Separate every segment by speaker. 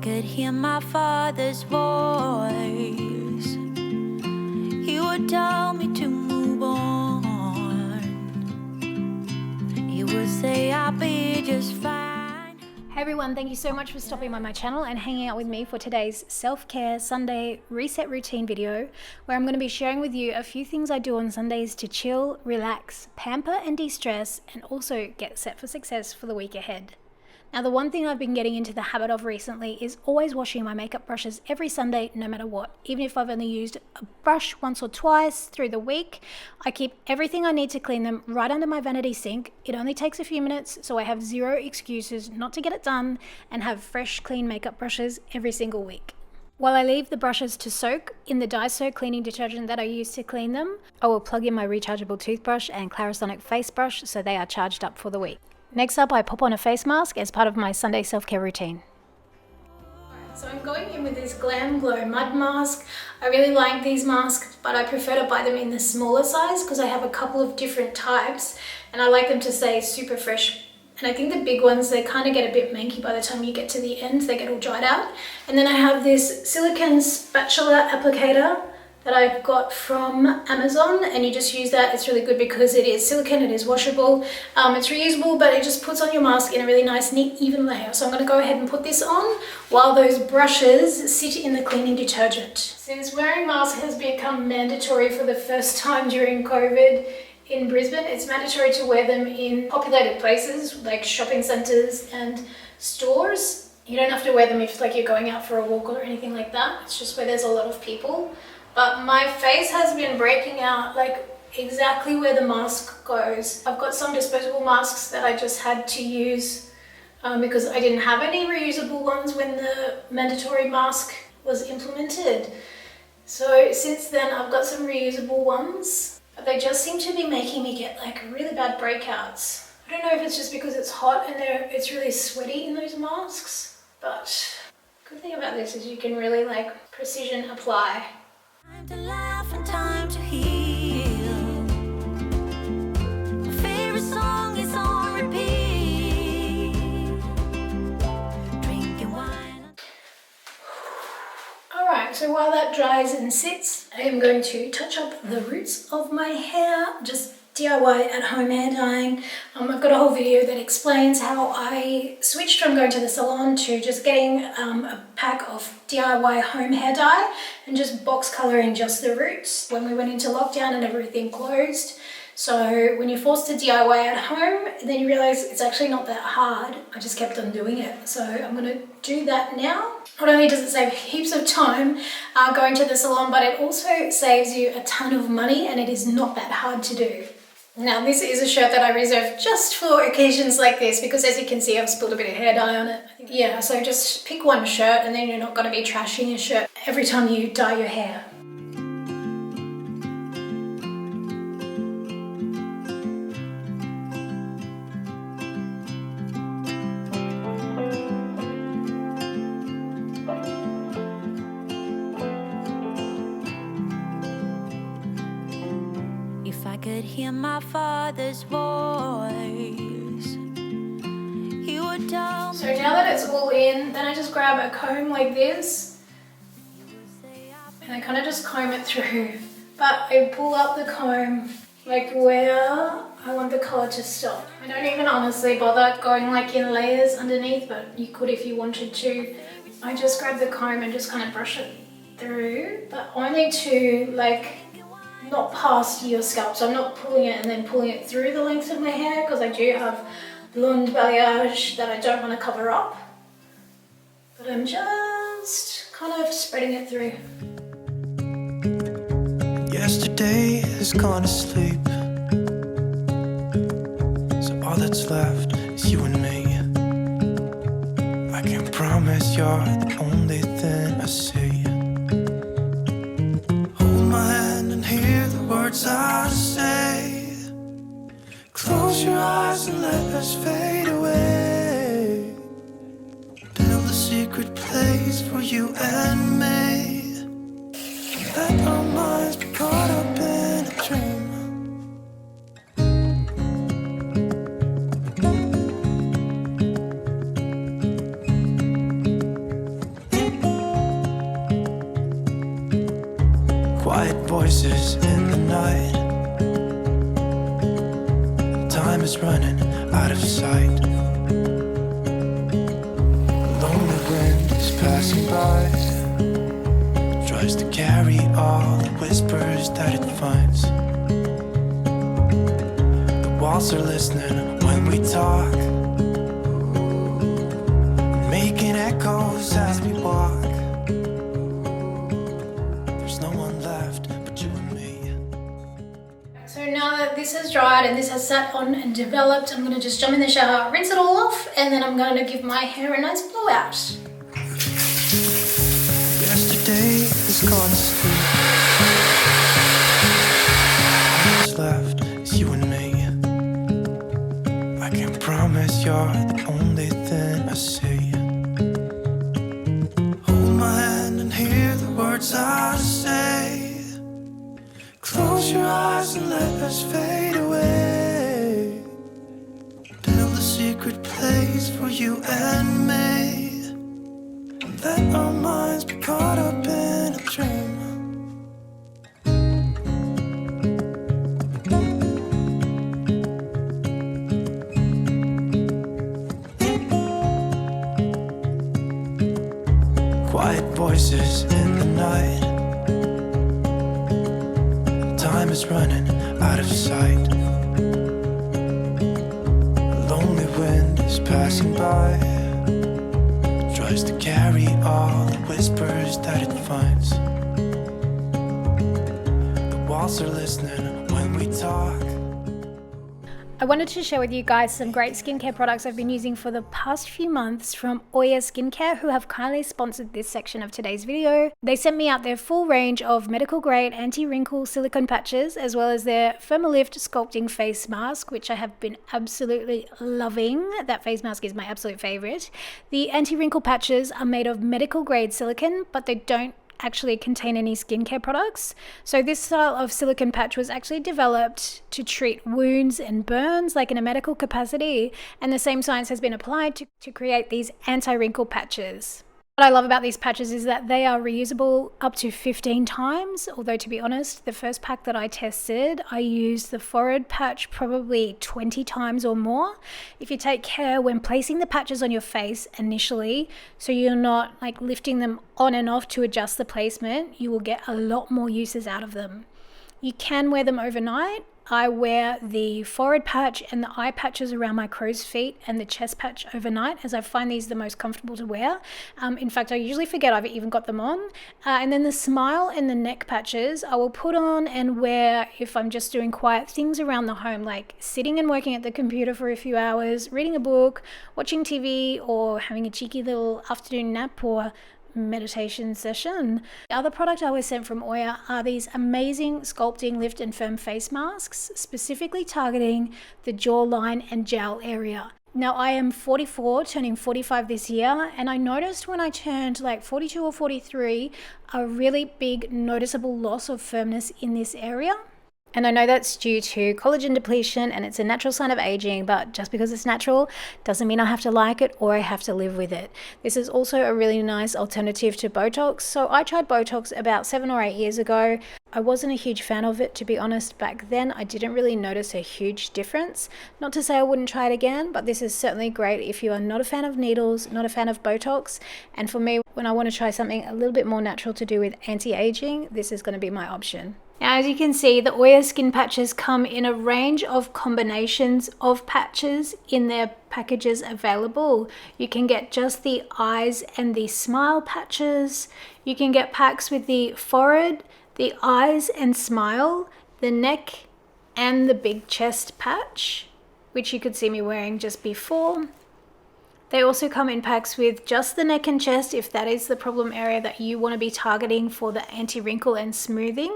Speaker 1: could hear my father's voice, he would tell me to move on. He would say I'll be just fine.
Speaker 2: Hey everyone, thank you so much for stopping by my channel and hanging out with me for today's self-care Sunday reset routine video, where I'm going to be sharing with you a few things I do on Sundays to chill, relax, pamper and de-stress, and also get set for success for the week ahead. Now, the one thing I've been getting into the habit of recently is always washing my makeup brushes every Sunday, no matter what. Even if I've only used a brush once or twice through the week, I keep everything I need to clean them right under my vanity sink. It only takes a few minutes, so I have zero excuses not to get it done and have fresh, clean makeup brushes every single week. While I leave the brushes to soak in the Daiso cleaning detergent that I use to clean them, I will plug in my rechargeable toothbrush and Clarisonic face brush so they are charged up for the week. Next up, I pop on a face mask as part of my Sunday self-care routine. So I'm going in with this Glam Glow mud mask. I really like these masks, but I prefer to buy them in the smaller size because I have a couple of different types and I like them to stay super fresh. And I think the big ones, they kind of get a bit manky by the time you get to the end, they get all dried out. And then I have this silicone spatula applicator that I've got from Amazon, and you just use that. It's really good because it is silicone, it is washable, it's reusable, but it just puts on your mask in a really nice, neat, even layer. So I'm going to go ahead and put this on while those brushes sit in the cleaning detergent. Since wearing masks has become mandatory for the first time during COVID in Brisbane, it's mandatory to wear them in populated places like shopping centres and stores. You don't have to wear them if you're going out for a walk or anything like that. It's just where there's a lot of people. But my face has been breaking out exactly where the mask goes. I've got some disposable masks that I just had to use because I didn't have any reusable ones when the mandatory mask was implemented. So since then I've got some reusable ones, but they just seem to be making me get really bad breakouts. I don't know if it's just because it's hot and it's really sweaty in those masks, but the good thing about this is you can really precision apply.
Speaker 1: Time to laugh and time to heal. My favorite song is on repeat. Drinking wine.
Speaker 2: Alright, so while that dries and sits, I am going to touch up the roots of my hair, just DIY at home hair dyeing. I've got a whole video that explains how I switched from going to the salon to just getting a pack of DIY home hair dye and just box colouring just the roots when we went into lockdown and everything closed. So when you're forced to DIY at home, then you realise it's actually not that hard. I just kept on doing it. So I'm going to do that now. Not only does it save heaps of time going to the salon, but it also saves you a ton of money and it is not that hard to do. Now this is a shirt that I reserved just for occasions like this because as you can see I've spilled a bit of hair dye on it. Yeah, so just pick one shirt and then you're not going to be trashing your shirt every time you dye your hair.
Speaker 1: If I could hear my father's voice, he would tell me.
Speaker 2: So now that it's all in, then I just grab a comb like this and I kind of just comb it through. But I pull up the comb where I want the colour to stop. I don't even honestly bother going in layers underneath, but you could if you wanted to. I just grab the comb and just kind of brush it through, but only to not past your scalp. So I'm not pulling it and then pulling it through the length of my hair because I do have blonde balayage that I don't want to cover up. But I'm just kind of spreading it through.
Speaker 3: Yesterday has gone to sleep, so all that's left is you and me. I can promise you're the only thing I see. Hold my hand and hear the words I say. Close your eyes and let us fade away. Build a secret place for you and me. Let our minds be caught up in a dream. voices in the night. Time is running out of sight. Lonely wind is passing by, tries to carry all the whispers that it finds. The walls are listening when we talk, making echoes as we walk. There's no one left but you and me.
Speaker 2: So now that this has dried and this has sat on and developed, I'm going to just jump in the shower, rinse it all off, and then I'm going to give my hair a nice blowout.
Speaker 3: Yesterday is gone to sleep. All that's left is you and me. I can't promise you're the only thing I see. Hold my hand and hear the words I say. Close your eyes and let us fade away. Build a secret place for you and me. Let our minds be caught up in a dream. Quiet voices in the night. Time is running out of sight. Lonely wind is passing by, tries to carry all the whispers that it finds. The walls are listening when we talk.
Speaker 2: I wanted to share with you guys some great skincare products I've been using for the past few months from Oya Skincare, who have kindly sponsored this section of today's video. They sent me out their full range of medical grade anti-wrinkle silicone patches, as well as their Firmalift Sculpting face mask, which I have been absolutely loving. That face mask is my absolute favorite. The anti-wrinkle patches are made of medical grade silicone, but they don't actually contain any skincare products. So this style of silicone patch was actually developed to treat wounds and burns, like in a medical capacity, and the same science has been applied to create these anti-wrinkle patches. What I love about these patches is that they are reusable up to 15 times, although to be honest, the first pack that I tested, I used the forehead patch probably 20 times or more. If you take care when placing the patches on your face initially, so you're not like lifting them on and off to adjust the placement, you will get a lot more uses out of them. You can wear them overnight. I wear the forehead patch and the eye patches around my crow's feet and the chest patch overnight, as I find these the most comfortable to wear. In fact, I usually forget I've even got them on. And then the smile and the neck patches I will put on and wear if I'm just doing quiet things around the home, like sitting and working at the computer for a few hours, reading a book, watching TV, or having a cheeky little afternoon nap or meditation session. The other product I was sent from Oya are these amazing sculpting lift and firm face masks, specifically targeting the jawline and jowl area. Now I am 44, turning 45 this year, and I noticed when I turned like 42 or 43 a really big noticeable loss of firmness in this area. And I know that's due to collagen depletion and it's a natural sign of aging, but just because it's natural doesn't mean I have to like it or I have to live with it. This is also a really nice alternative to Botox. So I tried Botox about 7 or 8 years ago. I wasn't a huge fan of it, to be honest. Back then I didn't really notice a huge difference. Not to say I wouldn't try it again, but this is certainly great if you are not a fan of needles, not a fan of Botox. And for me, when I want to try something a little bit more natural to do with anti-aging, this is going to be my option. Now, as you can see, the Oya skin patches come in a range of combinations of patches in their packages available. You can get just the eyes and the smile patches. You can get packs with the forehead, the eyes and smile, the neck and the big chest patch, which you could see me wearing just before. They also come in packs with just the neck and chest if that is the problem area that you want to be targeting for the anti-wrinkle and smoothing.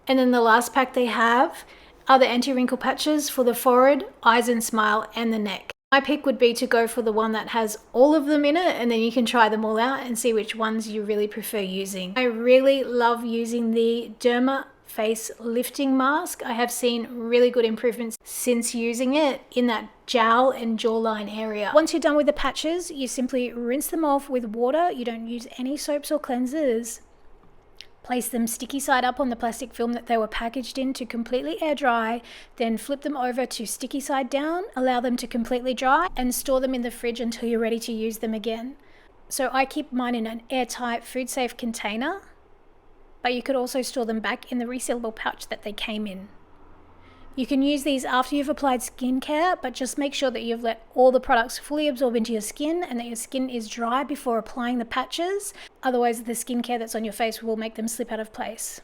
Speaker 2: And then the last pack they have are the anti-wrinkle patches for the forehead, eyes and smile, and the neck. My pick would be to go for the one that has all of them in it, and then you can try them all out and see which ones you really prefer using. I really love using the Derma face lifting mask. I have seen really good improvements since using it in that jowl and jawline area. Once you're done with the patches, you simply rinse them off with water. You don't use any soaps or cleansers. Place them sticky side up on the plastic film that they were packaged in to completely air dry, then flip them over to sticky side down, allow them to completely dry, and store them in the fridge until you're ready to use them again. So I keep mine in an airtight, food-safe container, but you could also store them back in the resealable pouch that they came in. You can use these after you've applied skincare, but just make sure that you've let all the products fully absorb into your skin and that your skin is dry before applying the patches. Otherwise, the skincare that's on your face will make them slip out of place.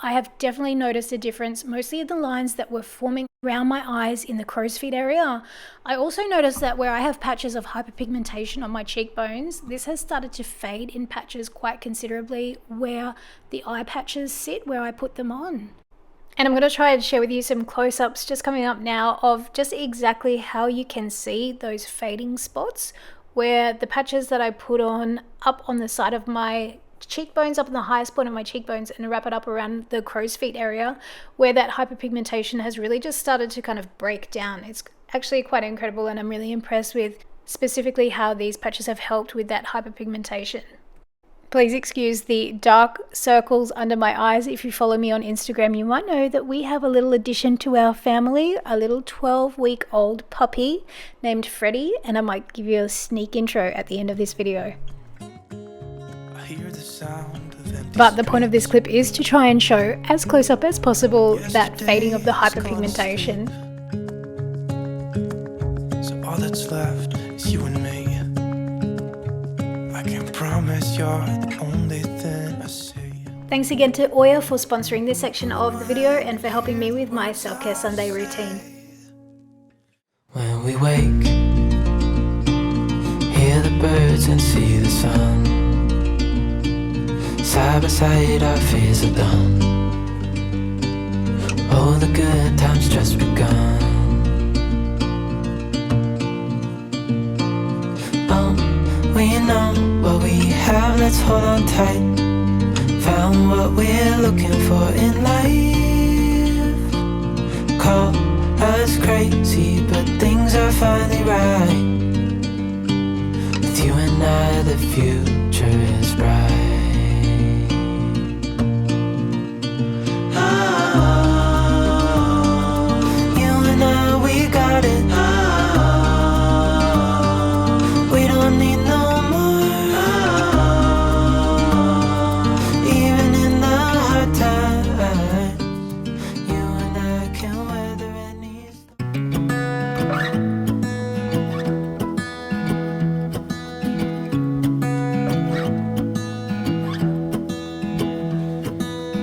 Speaker 2: I have definitely noticed a difference, mostly in the lines that were forming around my eyes in the crow's feet area. I also noticed that where I have patches of hyperpigmentation on my cheekbones, this has started to fade in patches quite considerably where the eye patches sit, where I put them on. And I'm going to try and share with you some close-ups just coming up now of just exactly how you can see those fading spots where the patches that I put on up on the side of my cheekbones, up in the highest point of my cheekbones, and wrap it up around the crow's feet area where that hyperpigmentation has really just started to kind of break down. It's actually quite incredible, and I'm really impressed with specifically how these patches have helped with that hyperpigmentation. Please excuse the dark circles under my eyes. If you follow me on Instagram, you might know that we have a little addition to our family, a little 12-week-old puppy named Freddie, and I might give you a sneak intro at the end of this video. But the point of this clip is to try and show as close up as possible that fading of the hyperpigmentation.
Speaker 3: So all that's left is you and me. I can promise you're the only thing I see.
Speaker 2: Thanks again to Oya for sponsoring this section of the video and for helping me with my self-care Sunday routine.
Speaker 4: When we wake, hear the birds and see the sun. Side by side our fears are done. All the good times just begun. Oh, we know what we have, let's hold on tight. Found what we're looking for in life. Call us crazy, but things are finally right. With you and I, the future is bright.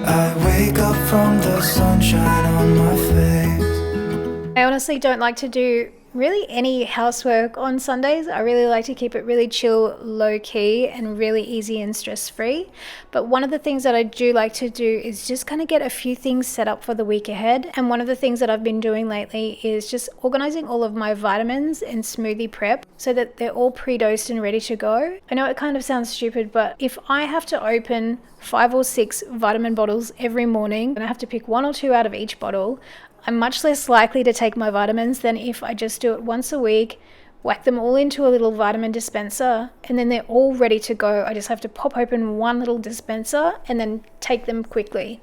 Speaker 3: I wake up from the sunshine on my face.
Speaker 2: I honestly don't like to do really any housework on Sundays. I really like to keep it really chill, low-key, and really easy and stress-free. But one of the things that I do like to do is just kind of get a few things set up for the week ahead. And one of the things that I've been doing lately is just organizing all of my vitamins and smoothie prep so that they're all pre-dosed and ready to go. I know it kind of sounds stupid, but if I have to open 5 or 6 vitamin bottles every morning and I have to pick 1 or 2 out of each bottle, I'm much less likely to take my vitamins than if I just do it once a week, whack them all into a little vitamin dispenser, and then they're all ready to go. I just have to pop open one little dispenser and then take them quickly.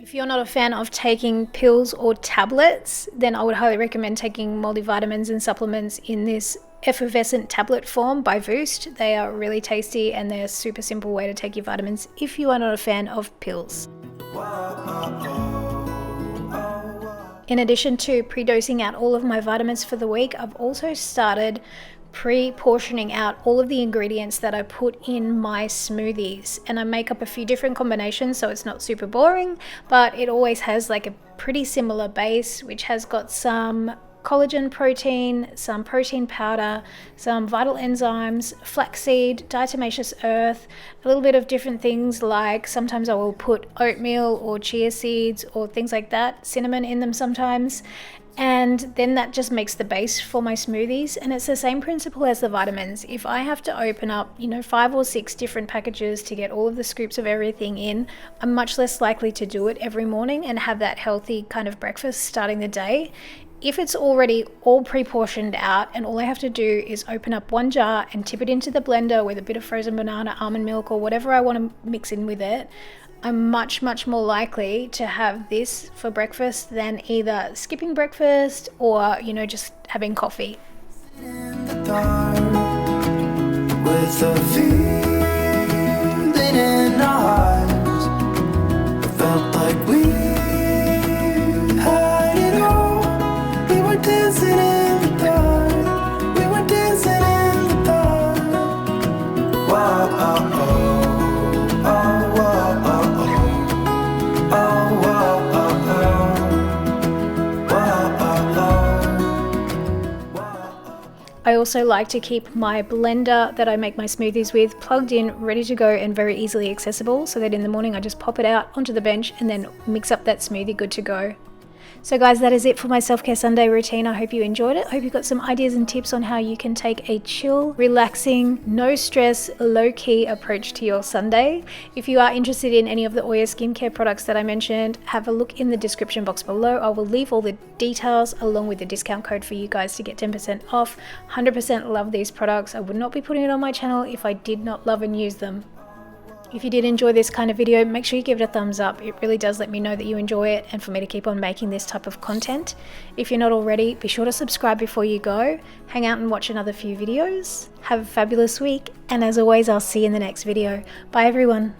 Speaker 2: If you're not a fan of taking pills or tablets, then I would highly recommend taking multivitamins and supplements in this effervescent tablet form by Voost. They are really tasty and they're a super simple way to take your vitamins if you are not a fan of pills. In addition to pre-dosing out all of my vitamins for the week, I've also started pre-portioning out all of the ingredients that I put in my smoothies, and I make up a few different combinations so it's not super boring, but it always has like a pretty similar base, which has got some collagen protein, some protein powder, some vital enzymes, flaxseed, diatomaceous earth, a little bit of different things, like sometimes I will put oatmeal or chia seeds or things like that, cinnamon in them sometimes, and then that just makes the base for my smoothies. And it's the same principle as the vitamins. If I have to open up 5 or 6 different packages to get all of the scoops of everything in, I'm much less likely to do it every morning and have that healthy kind of breakfast starting the day. If it's already all pre-portioned out and all I have to do is open up one jar and tip it into the blender with a bit of frozen banana, almond milk, or whatever I want to mix in with it, I'm much more likely to have this for breakfast than either skipping breakfast or, you know, just having coffee.
Speaker 3: In the dark, with a feeling in our eyes, it felt like we had it all. We were dancing in the dark. We were dancing in the dark. Wow, oh, oh, oh, oh, oh, oh, oh,
Speaker 2: I also like to keep my blender that I make my smoothies with plugged in, ready to go, and very easily accessible, so that in the morning I just pop it out onto the bench and then mix up that smoothie, good to go. So guys, that is it for my self-care Sunday routine. I hope you enjoyed it. I hope you got some ideas and tips on how you can take a chill, relaxing, no stress, low-key approach to your Sunday. If you are interested in any of the Oya skincare products that I mentioned, have a look in the description box below. I will leave all the details along with the discount code for you guys to get 10% off. 100% love these products. I would not be putting it on my channel if I did not love and use them. If you did enjoy this kind of video, make sure you give it a thumbs up. It really does let me know that you enjoy it and for me to keep on making this type of content. If you're not already, be sure to subscribe before you go. Hang out and watch another few videos. Have a fabulous week, and as always, I'll see you in the next video. Bye everyone.